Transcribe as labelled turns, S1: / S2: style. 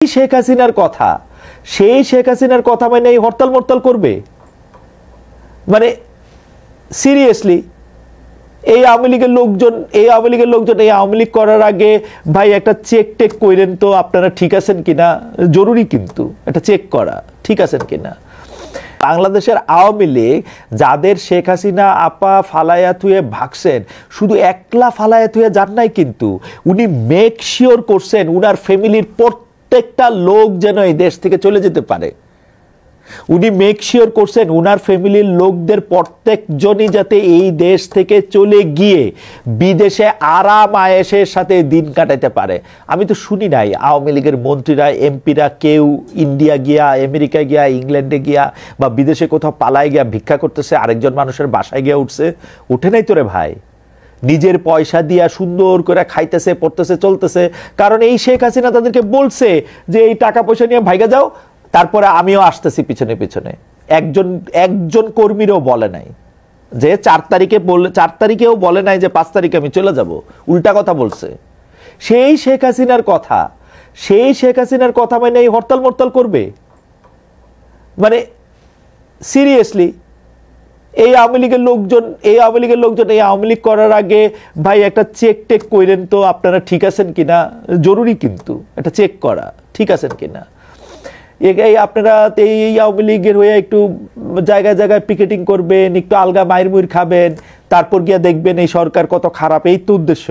S1: শেখ হাসিনার কথা, সেই শেখ হাসিনার কথা মানে এই হরতাল মরতাল করবে? মানে সিরিয়াসলি এই আওয়ামী লীগের লোকজন এই আওয়ামী লীগ করার আগে ভাই একটা চেক টেক কইরেন তো আপনারা ঠিক আছেন কিনা। জরুরি কিন্তু একটা চেক করা, ঠিক আছেন কিনা। বাংলাদেশের আওয়ামী লীগ যাদের শেখ হাসিনা আপা ফালায়া থুয়ে ভাগছেন, শুধু একলা ফালায়া থুয়ে যান নাই, কিন্তু উনি মেক শিওর করছেন উনার ফ্যামিলির প্রত্যেকটা লোক যেন এই দেশ থেকে চলে যেতে পারে। উনি মেক শিওর করছেন উনার ফ্যামিলির লোকদের প্রত্যেকজনই যাতে এই দেশ থেকে চলে গিয়ে বিদেশে আরাম আয়েশের সাথে দিন কাটাতে পারে। আমি তো শুনি নাই আওয়ামী লীগের মন্ত্রীরা এমপিরা কেউ ইন্ডিয়া গিয়া, আমেরিকা গিয়া, ইংল্যান্ডে গিয়া বা বিদেশে কোথাও পালায় গিয়া ভিক্ষা করতেছে, আরেকজন মানুষের বাসায় গিয়া উঠছে। উঠে নাই তো রে ভাই, নিজের পয়সা দিয়া সুন্দর করে খাইতেছে, পড়তেছে, চলতেছে। কারণ এই শেখ হাসিনা তাদেরকে বলছে যে এই টাকা পয়সা নিয়ে ভাইগা যাও, তারপরে আমিও আসতেছি পিছনে পিছনে। একজন কর্মীরও বলে নাই যে 4 তারিখেও বলে নাই যে 5 তারিখে আমি চলে যাব, উল্টা কথা বলছে। সেই শেখ হাসিনার কথা মানে এই হরতাল মরতাল করবে? মানে সিরিয়াসলি এই আওয়ামী লীগের লোকজন এই আওয়ামী লীগ করার আগে ভাই একটা চেক টেক কইরেন তো আপনারা ঠিক আছেন কিনা। জরুরি কিন্তু একটা চেক করা, ঠিক আছেন কিনা। আপনারা এই আওয়ামী লীগের হয়ে একটু জায়গায় জায়গায় পিকেটিং করবেন, একটু আলগা মায়ের মুইর খাবেন, তারপর গিয়া দেখবেন এই সরকার কত খারাপ। এই তো উদ্দেশ্য।